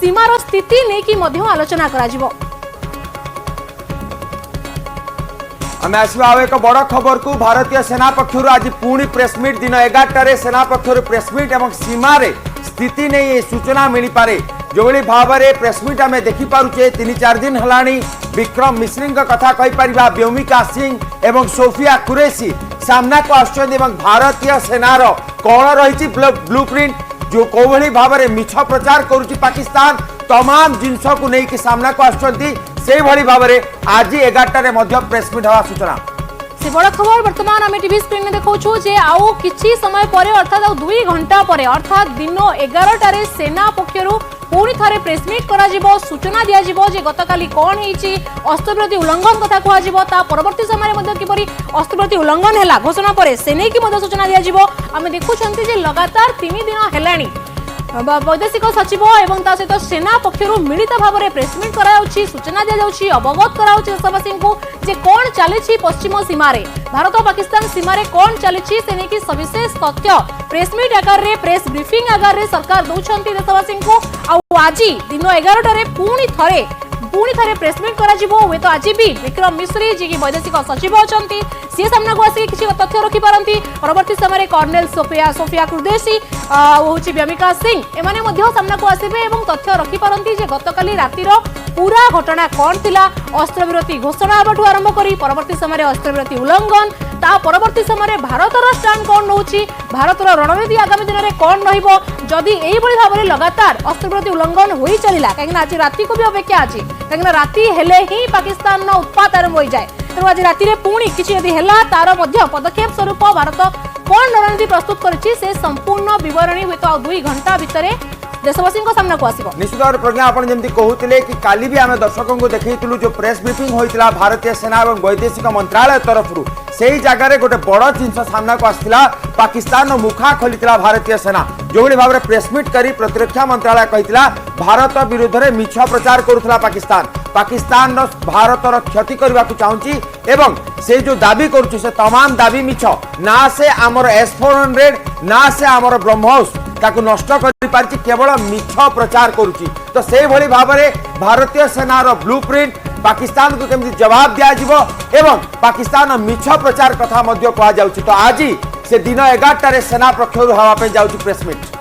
सीमार स्थिति नहीं कि मध्य आलोचना करा जिवो। आम आसवा एक बड़ खबर को भारतीय सेना पक्षर आज पुणी प्रेसमिट दिन 11 सेना पक्षर प्रेसमिट और सीमार स्थिति नहीं सूचना मिल पारे जो भाव में प्रेसमिट आम देखिपे 3-4 दिन है विक्रम मिश्री कथा कहीपर व्योमिका सिंह एवं सोफिया कुरैशी सामना को आसुच्चंदी भारतीय सेनार कौन रही ब्लूप्रिंट जो कौभली भाव में मिछ प्रचार करुच्ची पाकिस्तान तमाम जिनस को लेकिन सामना को आसुच्चंदी से भली भाव में आज 11 प्रेसमिट हवा सूचना से बड़ खबर वर्तमान आम टीवी स्क्रीन में देखा जे आउ किछि समय पर अर्थात 2 घंटा पर अर्थात दिन 11 सेना पक्षर पुणी थे प्रेसमिट करा जिवो सूचना दिया जिवो जे गतकाली कौन होईची अस्त्रविरति उल्लंघन कथा कहा जिवो ता परवर्ती समय में किपरि अस्त्रविरति उल्लंघन हैला घोषणा पर से नहीं कि सूचना दिया जिवो आम देखुछंती जे लगातार 3 दिन हेलानी वैदेशिक सचिव एवं ता सहित सेना पक्षर मिलित भाव में प्रेसमिट कराउछि सूचना दिया जाउछि अवगत कराउछि देशवासी को जे कौन चली पश्चिम सीमार भारत पाकिस्तान सीमार कौन चली से नहीं सविशेष तथ्य प्रेसमिट आकार रे प्रेस ब्रीफिंग आकार रे सरकार दौरान देशवासी को आज दिन 11 पुणी थे प्रेसमिट हुए तो आज भी विक्रम मिश्री जी की वैदेशिक सचिव अच्छा सी सामना को आसिक किसी तथ्य रखिपारती परवर्ती समय कर्नेल सोफिया कुरैशी हूँ व्योमिका सिंह एमाने सामना को आसबे और तथ्य रखिपारती गतकाली रातिर पूरा घटना कौन थिला अस्त्रविरति घोषणा आबठू आरंभ करी परवर्ती समय अस्त्रविरति उल्लंघन ता परवर्ती समय भारतर स्टांड कौन नौची भारतर रणनीति आगामी दिन में कौन रहिबो जदि एही भली भाव में लगातार अस्त्रविरति उल्लंघन होई चलिला कहीं आज राति को भी अपेक्षा अछि कहीं राति हेले ही पाकिस्तान उत्पात आरंभ हो जाए तेणु आज राति में पुणी किसी यदि है तार पदक्षेप स्वरूप भारत कौन रणनीति प्रस्तुत करिछि से संपूर्ण विवरणी हुए तो 2 घंटा भितर देशवासी सामना को आसिबो निश्चित भाव प्रज्ञा आपण जमती कहते कि काली भी आम दर्शकों को देखैतिलु जो प्रेस ब्रीफिंग होइतिला भारतीय सेना और वैदेशिक मंत्रालय तरफ से ही जगह गोटे बड़ जिनस सामना को आसला पाकिस्तान मुखा खोली भारतीय सेना जो भाव में प्रेसमिट करी प्रतिरक्षा मंत्रालय कही भारत विरुद्ध में मिछ प्रचार करुला पाकिस्तान भारतर क्षति करने को चाहूँगी एवं से जो दाबी करुच्ची से तमाम दाबी मिछ ना से आमर S-400 ना से आमर ब्रह्मोस ताकू नष्ट कर केवल मिछ प्रचार करुच्ची तो से भली भाव में भारतीय सेनार ब्लूप्रिंट पाकिस्तान को केमती जवाब दिया एवं पाकिस्तान मिछ प्रचार कथा कह तो आज से दिन 11 सेना पक्षर हवाई जाऊँगी प्रेसमिट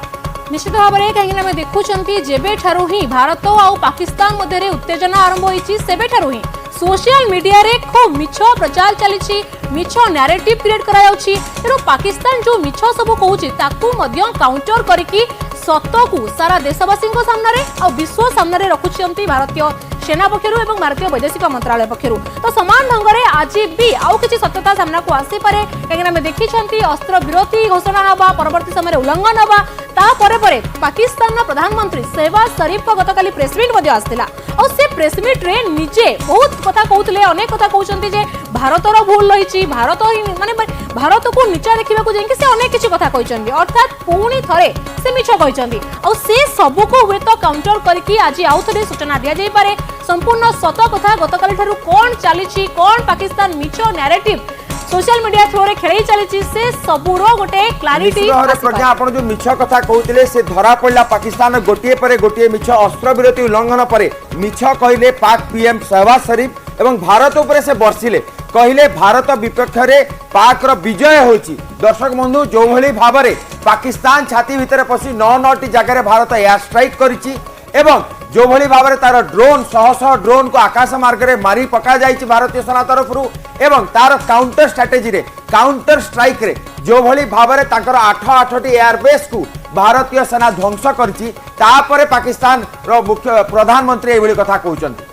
निश्चित भाव में कहीं आम देखुं जेबे ठारू ही भारत और पाकिस्तान मध्य उत्तेजना आरंभ होती सेबे ठारू ही सोशल मीडिया रे खूब मिछ प्रचार चली मिछ नैरेटिव क्रिएट करायाउछि तेणु पाकिस्तान जो मिछ सब कहूछि ताकू मध्य काउंटर करिकी सत को सारा देशवासी सामने और विश्व सामने रखुंट भारतीय सेना पक्षर और भारतीय वैदेशिक मंत्रालय पक्षर तो सामान ढंग से आज भी आउ किसी सत्यता सामना को आसीपे कहीं देखी अस्त्र विरति घोषणा हवा परवर्ती समय उल्लंघन हवा तापर पाकिस्तान प्रधानमंत्री शहबाज शरीफ को गतकाली प्रेसमिट आसाला और से प्रेसमिट रे निजे बहुत कथा कहते अनेक कथा कहते भारतर भूल रही भारत माने भारत को नीचा देखा जाए से अनेक किसी कथा कहते अर्थात पुणी थे से मिछ कहते और से सबू को हुए तो काउंटर करके आज आउ थे सूचना दि जाए संपूर्ण सत कथा गतकाली ठारू कौन चली कौन पाकिस्तान मिछ नैरेटिव सोशल मीडिया थ्रो रे खेले चली से सबूर गोटे क्लारिटी प्रज्ञा आपण जो मिछ कथा कहते से धरा पड़ा पाकिस्तान गोटे पर गोटे मिछ अस्त्र विरति उल्लंघन पर मिछ कहले पाक पीएम शहबाज शरीफ एवं भारत उपर से बर्षिले कहले भारत विपक्ष में पाक विजय होची दर्शक बंधु जो भली भाव में पाकिस्तान छाती भितर पशि 9 जगह भारत एयर स्ट्राइक करिछि एवं जो भली भाव में तार ड्रोन शह ड्रोन को आकाश मार्ग में मारी पका जाइछि भारतीय सेना तरफ एवं तार काउंटर स्ट्राटेजी रे काउंटर स्ट्राइक रे जो भली भाव में ताकर 8 एयरबेस को भारतीय सेना ध्वंस करिछि तापरे पाकिस्तान रो मुख्य प्रधानमंत्री एभली कथा कहउछन्ति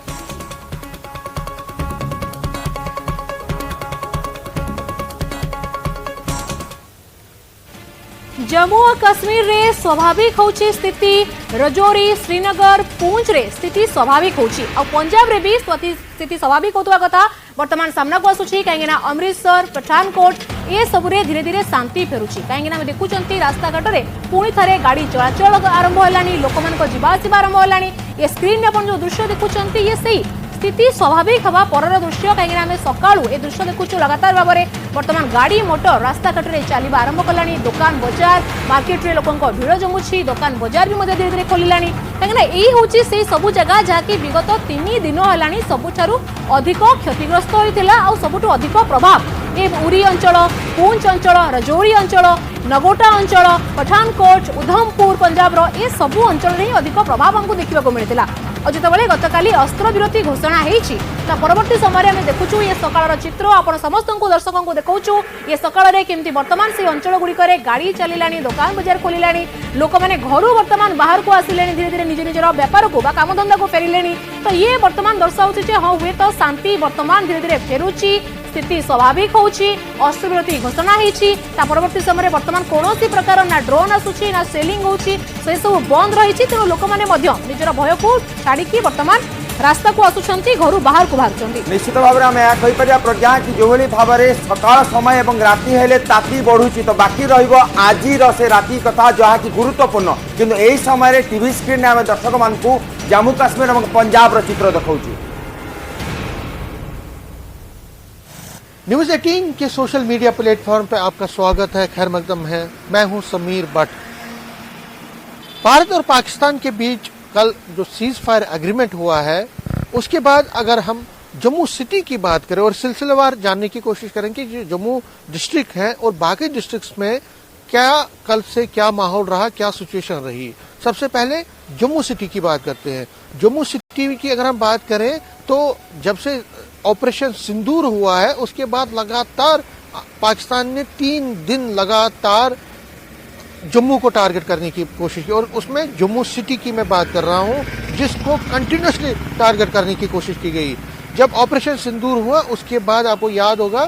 जम्मू और काश्मीर रे स्वाभाविक होची स्थिति रजौरी श्रीनगर पुंछ रे स्थिति स्वाभाविक होची और पंजाब रे भी स्थिति स्वाभाविक होतवा कथा वर्तमान सामना को आसुची कहीं अमृतसर पठानकोट ये सबुरे धीरे धीरे शांति फेरुची कहीं देखुं रास्ता घाट में पुणी थे गाड़ी चलाचल आरंभ है लोक मान जीवास आरंभ है ये स्क्रीन में जो दृश्य देखुं ये सही स्थिति स्वाभाविक हवा परर दृश्य कहीं आम सका ए दृश्य देखुचु लगातार भाव में बर्तमान गाड़ी मोटर रास्ता घाट में चलवा आरंभ कलानी दुकान बजार मार्केट रे लोकों भिड़ जमुची दुकान बजार भी धीरे धीरे खोलिलानी कहीं यही हूँ से सबू जगह जहाँकि विगत 3 दिन है सबुठारु अधिक क्षतिग्रस्त होता आ सबुठु अधिक प्रभाव ए उरी अंचल पुंछ अंचल रजौरी अंचल नगोटा अंचल पठानकोट उधमपुर पंजाब ए सबू अंचल में अधिक प्रभाव हमको देखा मिलता और जितेबाला गतकाली अस्त्रविरति घोषणा होती परवर्ती समय आम देखुचु ये सकाळ चित्र आपण समस्त दर्शकों को देखु ये सकाळ केमती वर्तमान से अंचल गुड़िक गाड़ी चलिलानी दुकान बजार खोलिलानी लोक मैंने घर वर्तमान बाहर को आसिले धीरे धीरे निज निजर व्यापार को कामधंदा को फेरिले तो ये वर्तमान दर्शाऊँ हाँ हुए तो शांति वर्तमान धीरे धीरे फेरुची स्थिति स्वाभाविक होची अस्त्रविरति घोषणा होती परवर्ती समय वर्तमान कौन प्रकार ना ड्रोन आसूची ना सेलिंग होची से सब बंद रही तेणु लोक मैंने निजर भय को छाड़ी वर्तमान रास्ता को आसुचंती घर बाहर को बाहर निश्चित भाव में आम कहीपर प्रज्ञा कि जो भाव में सकाळ समय और राति हेले ताती बढ़ुची तो बाकी आज से राति कथा जहाँ की गुरुत्वपूर्ण किंतु यही समय टीवी स्क्रीन आम दर्शक मान जम्मू काश्मीर और पंजाब चित्र देखा। न्यूज 18 के सोशल मीडिया प्लेटफॉर्म पर आपका स्वागत है। खैर मकदम है, मैं हूं समीर भट्ट। भारत और पाकिस्तान के बीच कल जो सीज फायर एग्रीमेंट हुआ है उसके बाद अगर हम जम्मू सिटी की बात करें और सिलसिलेवार जानने की कोशिश करें कि जो जम्मू डिस्ट्रिक्ट है और बाकी डिस्ट्रिक्ट्स में क्या कल से क्या माहौल रहा, क्या सिचुएशन रही। सबसे पहले जम्मू सिटी की बात करते हैं। जम्मू सिटी की अगर हम बात करें तो जब से ऑपरेशन सिंदूर हुआ है उसके बाद लगातार पाकिस्तान ने 3 दिन लगातार जम्मू को टारगेट करने की कोशिश की और उसमें जम्मू सिटी की मैं बात कर रहा हूं जिसको कंटिन्यूसली टारगेट करने की कोशिश की गई। जब ऑपरेशन सिंदूर हुआ उसके बाद आपको याद होगा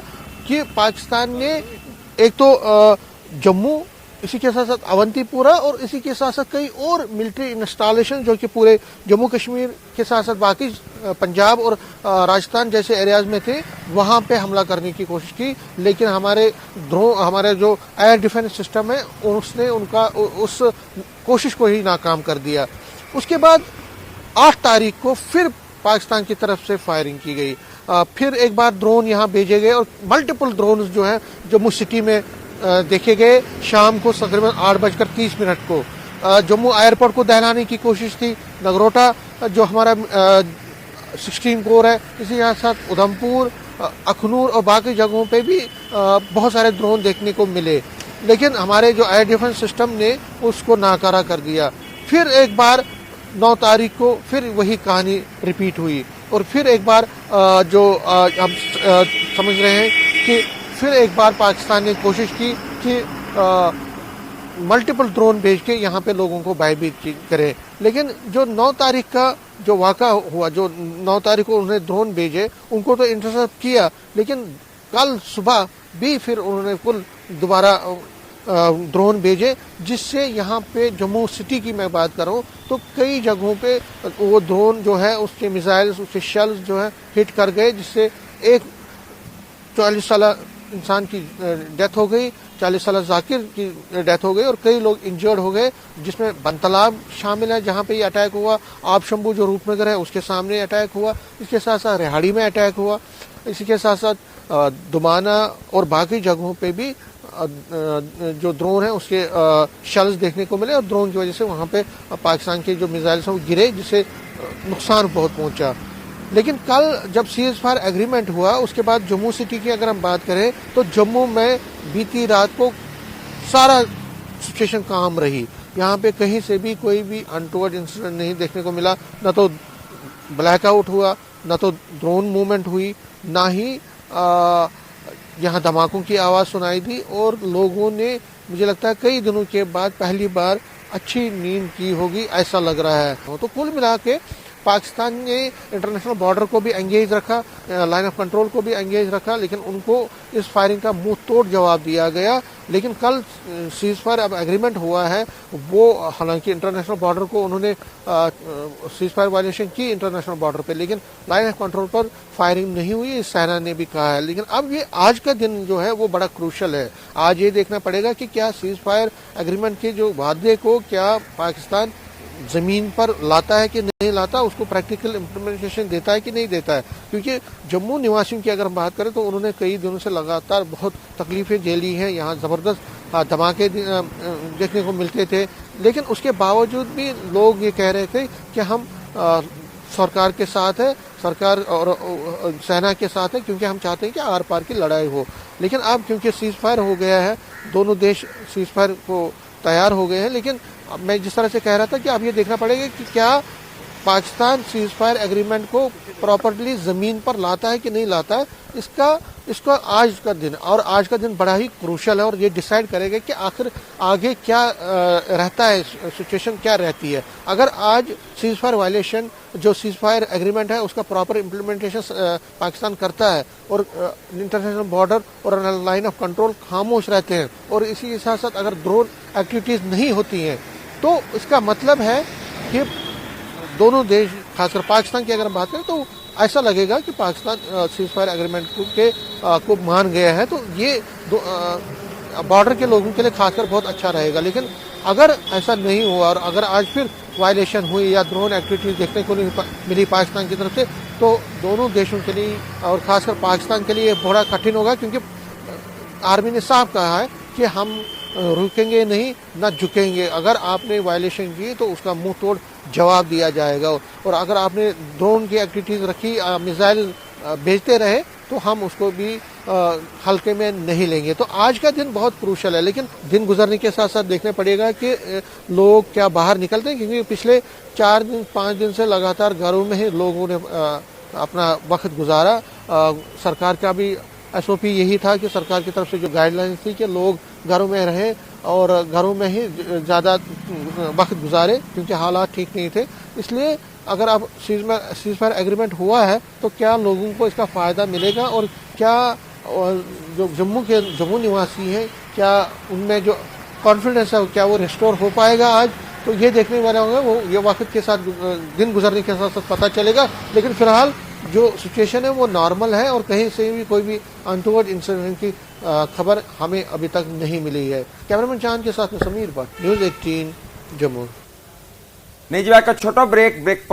कि पाकिस्तान ने एक तो जम्मू, इसी के साथ साथ अवंतीपुरा और इसी के साथ साथ कई और मिलिट्री इंस्टॉलेशन जो कि पूरे जम्मू कश्मीर के साथ साथ बाकी पंजाब और राजस्थान जैसे एरियाज में थे वहां पे हमला करने की कोशिश की, लेकिन हमारे जो एयर डिफेंस सिस्टम है उसने उस कोशिश को ही नाकाम कर दिया। उसके बाद 8 तारीख को फिर पाकिस्तान की तरफ से फायरिंग की गई। फिर एक बार ड्रोन यहाँ भेजे गए और मल्टीपल ड्रोन जो है जम्मू सिटी में देखे गए। शाम को तकरीबन 8:30 को जम्मू एयरपोर्ट को दहलाने की कोशिश थी। नगरोटा जो हमारा 16 कोर है, इसी के साथ उधमपुर, अखनूर और बाकी जगहों पे भी बहुत सारे ड्रोन देखने को मिले, लेकिन हमारे जो एयर डिफेंस सिस्टम ने उसको नाकारा कर दिया। फिर एक बार 9 तारीख को फिर वही कहानी रिपीट हुई और फिर एक बार जो हम समझ रहे हैं कि फिर एक बार पाकिस्तान ने कोशिश की कि मल्टीपल ड्रोन भेज के यहाँ पे लोगों को भयभीत करें, लेकिन जो 9 तारीख का जो वाक़ा हुआ, जो 9 तारीख को उन्होंने ड्रोन भेजे उनको तो इंटरसेप्ट किया, लेकिन कल सुबह भी फिर उन्होंने कुल दोबारा ड्रोन भेजे, जिससे यहाँ पे जम्मू सिटी की मैं बात कर रहा हूँ तो कई जगहों पे वो ड्रोन जो है उसके मिसाइल्स, उसके शेल्स जो है हिट कर गए, जिससे एक 40 साल इंसान की डेथ हो गई, 40 साल जाकिर की डेथ हो गई और कई लोग इंजर्ड हो गए, जिसमें बनतलाब शामिल है जहाँ पे ये अटैक हुआ। आप शंभू जो रूपनगर है उसके सामने अटैक हुआ, इसके साथ साथ रेहाड़ी में अटैक हुआ, इसी के साथ साथ दुमाना और बाकी जगहों पे भी जो ड्रोन है उसके शेल्स देखने को मिले और ड्रोन की वजह से वहाँ पे पाकिस्तान के जो मिसाइल्स हैं वो गिरे, जिससे नुकसान बहुत पहुँचा। लेकिन कल जब सीज फायर एग्रीमेंट हुआ उसके बाद जम्मू सिटी की अगर हम बात करें तो जम्मू में बीती रात को सारा सिचुएशन काम रही। यहाँ पे कहीं से भी कोई भी अनटूवर्ड इंसिडेंट नहीं देखने को मिला, न तो ब्लैकआउट हुआ, न तो ड्रोन मूवमेंट हुई, ना ही यहाँ धमाकों की आवाज़ सुनाई दी और लोगों ने, मुझे लगता है कई दिनों के बाद पहली बार अच्छी नींद की होगी ऐसा लग रहा है। तो कुल मिला के पाकिस्तान ने इंटरनेशनल बॉर्डर को भी एंगेज रखा, लाइन ऑफ कंट्रोल को भी एंगेज रखा, लेकिन उनको इस फायरिंग का मुंह तोड़ जवाब दिया गया। लेकिन कल सीज फायर अब एग्रीमेंट हुआ है, वो हालांकि इंटरनेशनल बॉर्डर को उन्होंने सीज फायर वायलेशन की इंटरनेशनल बॉर्डर पे, लेकिन लाइन ऑफ कंट्रोल पर फायरिंग नहीं हुई, सेना ने भी कहा है। लेकिन अब ये आज का दिन जो है वो बड़ा क्रूशल है। आज ये देखना पड़ेगा कि क्या सीज फायर एग्रीमेंट के जो वादे को क्या पाकिस्तान जमीन पर लाता है कि नहीं लाता, उसको प्रैक्टिकल इम्प्लीमेंटेशन देता है कि नहीं देता है। क्योंकि जम्मू निवासियों की अगर हम बात करें तो उन्होंने कई दिनों से लगातार बहुत तकलीफें झेली हैं। यहाँ ज़बरदस्त धमाके देखने को मिलते थे, लेकिन उसके बावजूद भी लोग ये कह रहे थे कि हम सरकार के साथ है, सरकार और सेना के साथ है, क्योंकि हम चाहते हैं कि आर पार की लड़ाई हो। लेकिन अब क्योंकि सीज फायर हो गया है, दोनों देश सीज फायर को तैयार हो गए हैं, लेकिन मैं जिस तरह से कह रहा था कि अब ये देखना पड़ेगा कि क्या पाकिस्तान सीज फायर एग्रीमेंट को प्रॉपर्ली ज़मीन पर लाता है कि नहीं लाता है। इसका आज का दिन बड़ा ही क्रूशल है और ये डिसाइड करेगा कि आखिर आगे क्या रहता है, सिचुएशन क्या रहती है। अगर आज सीज फायर वायलेशन, जो सीज फायर एग्रीमेंट है उसका प्रॉपर इम्प्लीमेंटेशन पाकिस्तान करता है और इंटरनेशनल बॉर्डर और लाइन ऑफ कंट्रोल खामोश रहते हैं, और इसी के साथ साथ अगर ड्रोन एक्टिविटीज़ नहीं होती हैं, तो इसका मतलब है कि दोनों देश, खासकर पाकिस्तान की अगर हम बात करें तो ऐसा लगेगा कि पाकिस्तान सीज फायर एग्रीमेंट को मान गया है। तो ये बॉर्डर के लोगों के लिए खासकर बहुत अच्छा रहेगा। लेकिन अगर ऐसा नहीं हुआ और अगर आज फिर वायलेशन हुई या ड्रोन एक्टिविटीज देखने को नहीं मिली पाकिस्तान की तरफ से, तो दोनों देशों के लिए और खासकर पाकिस्तान के लिए बड़ा कठिन होगा, क्योंकि आर्मी ने साफ कहा है कि हम रुकेंगे नहीं, न झुकेंगे। अगर आपने वायलेशन की तो उसका मुंह तोड़ जवाब दिया जाएगा, और अगर आपने ड्रोन की एक्टिविटीज़ रखी, मिसाइल भेजते रहे, तो हम उसको भी हल्के में नहीं लेंगे। तो आज का दिन बहुत क्रूशल है, लेकिन दिन गुजरने के साथ साथ देखना पड़ेगा कि लोग क्या बाहर निकलते हैं, क्योंकि पिछले 4-5 दिन से लगातार घरों में ही लोगों ने अपना वक्त गुजारा। सरकार का भी SOP यही था कि सरकार की तरफ से जो गाइडलाइंस थी कि लोग घरों में रहें और घरों में ही ज़्यादा वक्त गुजारे, क्योंकि हालात ठीक नहीं थे। इसलिए अगर अब सीज फायर एग्रीमेंट हुआ है तो क्या लोगों को इसका फ़ायदा मिलेगा, और क्या जो जम्मू निवासी हैं, क्या उनमें जो कॉन्फिडेंस है क्या वो रिस्टोर हो पाएगा आज, तो ये देखने वाला होगा। वो ये वक्त के साथ, दिन गुजरने के साथ साथ पता चलेगा। लेकिन फिलहाल जो सिचुएशन है वो नॉर्मल है और कहीं से भी कोई भी अनटूवर्ड इंसिडेंट की खबर हमें अभी तक नहीं मिली है। कैमरामैन चांद के साथ में समीर भट्ट, न्यूज़ 18 जम्मू। नहीं जी, छोट ब्रेक पर